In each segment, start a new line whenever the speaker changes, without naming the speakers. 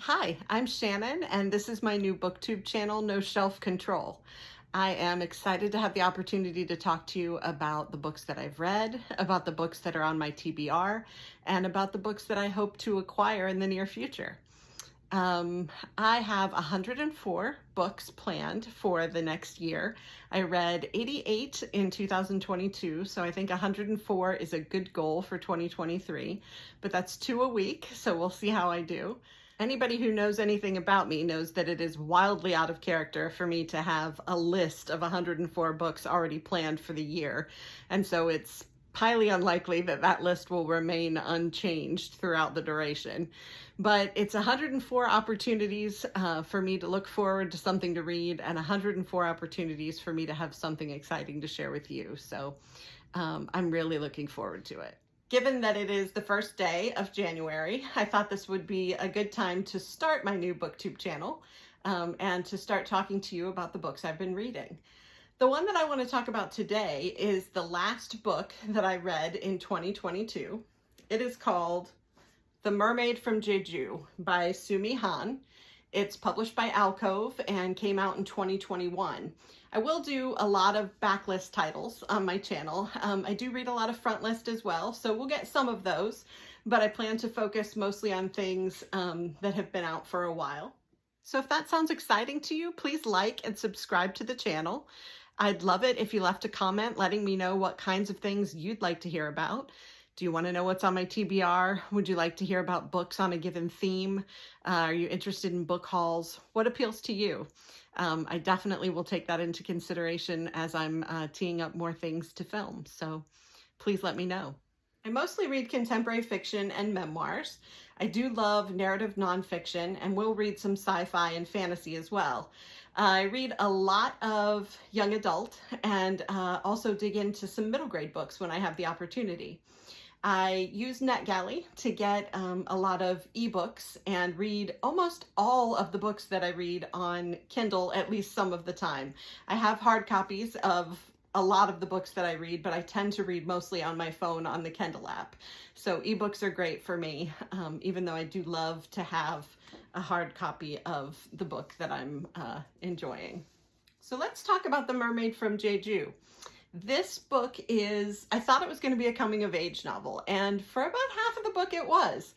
Hi, I'm Shannon, and this is my new booktube channel, No Shelf Control. I am excited to have the opportunity to talk to you about the books that I've read, about the books that are on my TBR, and about the books that I hope to acquire in the near future. I have 104 books planned for the next year. I read 88 in 2022, so I think 104 is a good goal for 2023, but that's 2 a week, so we'll see how I do. Anybody who knows anything about me knows that it is wildly out of character for me to have a list of 104 books already planned for the year. And so it's highly unlikely that that list will remain unchanged throughout the duration. But it's 104 opportunities for me to look forward to something to read and 104 opportunities for me to have something exciting to share with you. So I'm really looking forward to it. Given that it is the first day of January, I thought this would be a good time to start my new booktube channel and to start talking to you about the books I've been reading. The one that I want to talk about today is the last book that I read in 2022. It is called The Mermaid from Jeju by Sumi Han. It's published by Alcove and came out in 2021. I will do a lot of backlist titles on my channel. I do read a lot of frontlist as well, so we'll get some of those, but I plan to focus mostly on things that have been out for a while. So if that sounds exciting to you, please like and subscribe to the channel. I'd love it if you left a comment letting me know what kinds of things you'd like to hear about. Do you want to know what's on my TBR? Would you like to hear about books on a given theme? Are you interested in book hauls? What appeals to you? I definitely will take that into consideration as I'm teeing up more things to film, so please let me know. I mostly read contemporary fiction and memoirs. I do love narrative nonfiction and will read some sci-fi and fantasy as well. I read a lot of young adult and also dig into some middle grade books when I have the opportunity. I use NetGalley to get a lot of ebooks and read almost all of the books that I read on Kindle at least some of the time. I have hard copies of a lot of the books that I read, but I tend to read mostly on my phone on the Kindle app. So ebooks are great for me, even though I do love to have a hard copy of the book that I'm enjoying. So let's talk about The Mermaid from Jeju. This book is, I thought it was going to be a coming of age novel, and for about half of the book it was.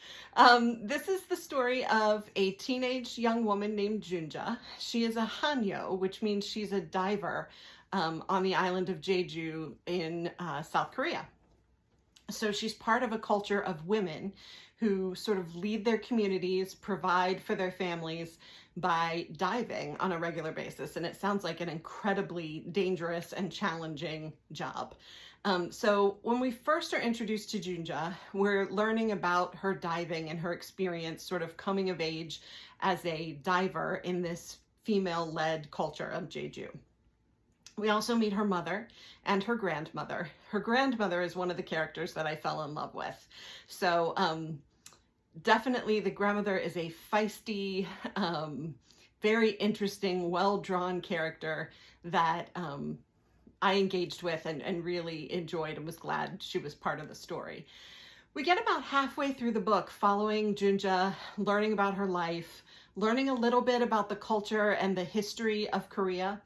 This is the story of a teenage young woman named Junja. She is a hanyo, which means she's a diver on the island of Jeju in South Korea. So she's part of a culture of women who sort of lead their communities, provide for their families by diving on a regular basis. And it sounds like an incredibly dangerous and challenging job. So when we first are introduced to Junja, we're learning about her diving and her experience sort of coming of age as a diver in this female-led culture of Jeju. We also meet her mother and her grandmother. Her grandmother is one of the characters that I fell in love with. So definitely the grandmother is a feisty, very interesting, well-drawn character that I engaged with and really enjoyed and was glad she was part of the story. We get about halfway through the book following Junja, learning about her life, learning a little bit about the culture and the history of Korea.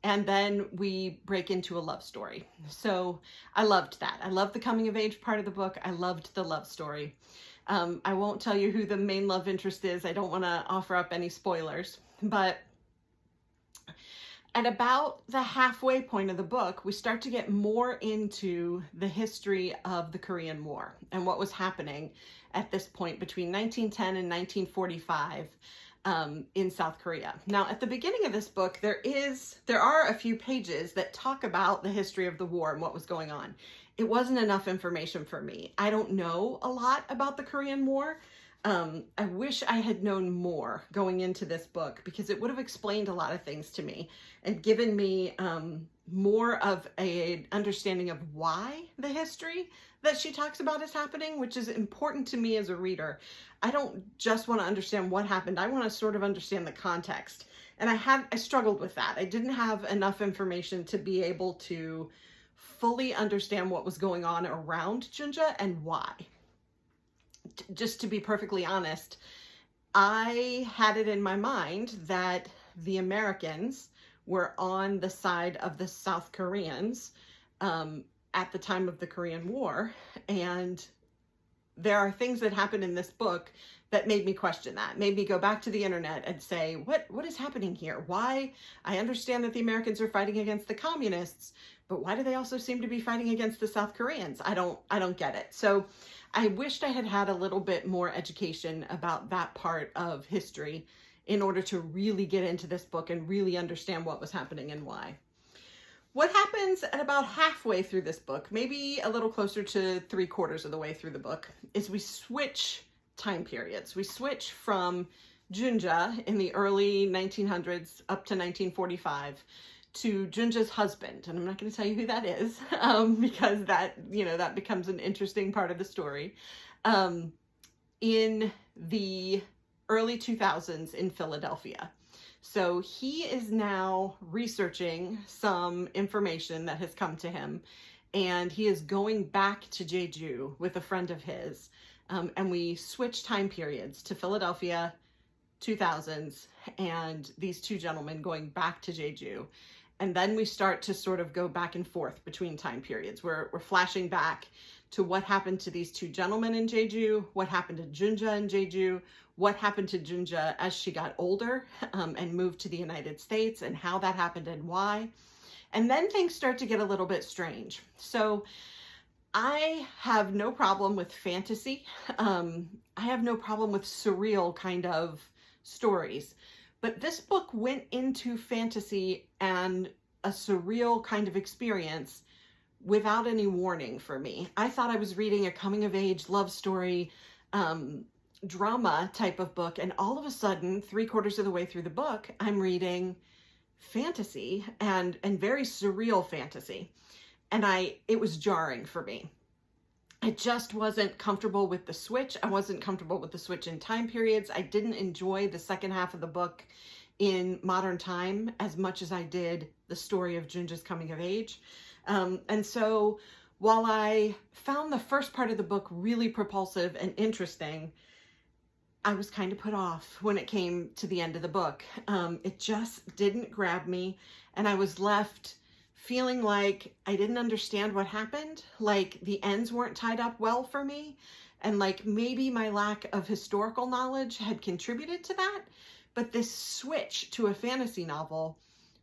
And then we break into a love story. So I loved that. I loved the coming of age part of the book. I loved the love story. I won't tell you who the main love interest is. I don't want to offer up any spoilers. But at about the halfway point of the book, we start to get more into the history of the Korean War and what was happening at this point between 1910 and 1945. In South Korea. Now, at the beginning of this book, there are a few pages that talk about the history of the war and what was going on. It wasn't enough information for me. I don't know a lot about the Korean War. I wish I had known more going into this book because it would have explained a lot of things to me and given me more of an understanding of why the history that she talks about is happening, which is important to me as a reader. I don't just want to understand what happened. I want to sort of understand the context. And I struggled with that. I didn't have enough information to be able to fully understand what was going on around Junja and why. Just to be perfectly honest, I had it in my mind that the Americans were on the side of the South Koreans at the time of the Korean War. And there are things that happen in this book that made me question that, made me go back to the internet and say, what is happening here? Why? I understand that the Americans are fighting against the communists, but why do they also seem to be fighting against the South Koreans? I don't get it. So I wished I had had a little bit more education about that part of history in order to really get into this book and really understand what was happening and why. What happens at about halfway through this book, maybe a little closer to 3/4 of the way through the book, is we switch time periods. We switch from Junja in the early 1900s up to 1945 to Junja's husband. And I'm not going to tell you who that is because that becomes an interesting part of the story. In the early 2000s in Philadelphia. So he is now researching some information that has come to him, and he is going back to Jeju with a friend of his. And we switch time periods to Philadelphia 2000s and these two gentlemen going back to Jeju. And then we start to sort of go back and forth between time periods. We're flashing back to what happened to these two gentlemen in Jeju, what happened to Junja in Jeju, what happened to Junja as she got older and moved to the United States, and how that happened and why. And then things start to get a little bit strange. So I have no problem with fantasy. I have no problem with surreal kind of stories. But this book went into fantasy and a surreal kind of experience without any warning for me. I thought I was reading a coming-of-age love story, drama type of book, and all of a sudden, 3/4 of the way through the book, I'm reading fantasy and very surreal fantasy. And it was jarring for me. I just wasn't comfortable with the switch. I wasn't comfortable with the switch in time periods. I didn't enjoy the second half of the book in modern time as much as I did the story of Junja's coming of age. And so while I found the first part of the book really propulsive and interesting, I was kind of put off when it came to the end of the book. It just didn't grab me, and I was left feeling like I didn't understand what happened, like the ends weren't tied up well for me, and like maybe my lack of historical knowledge had contributed to that, but this switch to a fantasy novel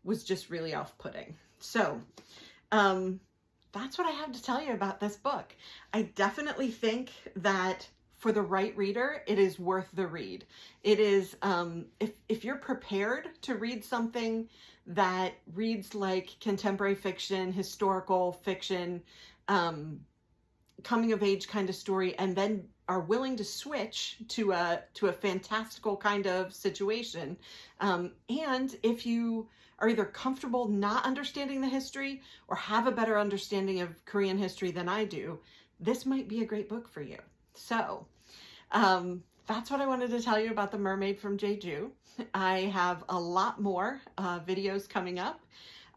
was just really off-putting. So that's what I have to tell you about this book. I definitely think that for the right reader, it is worth the read. It is, if you're prepared to read something that reads like contemporary fiction, historical fiction, coming of age kind of story, and then are willing to switch to a fantastical kind of situation. And if you are either comfortable not understanding the history or have a better understanding of Korean history than I do, this might be a great book for you. So that's what I wanted to tell you about The Mermaid from Jeju. I have a lot more videos coming up.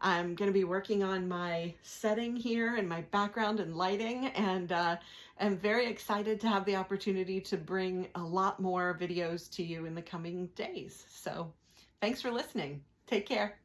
I'm going to be working on my setting here and my background and lighting, and I'm very excited to have the opportunity to bring a lot more videos to you in the coming days. So thanks for listening. Take care.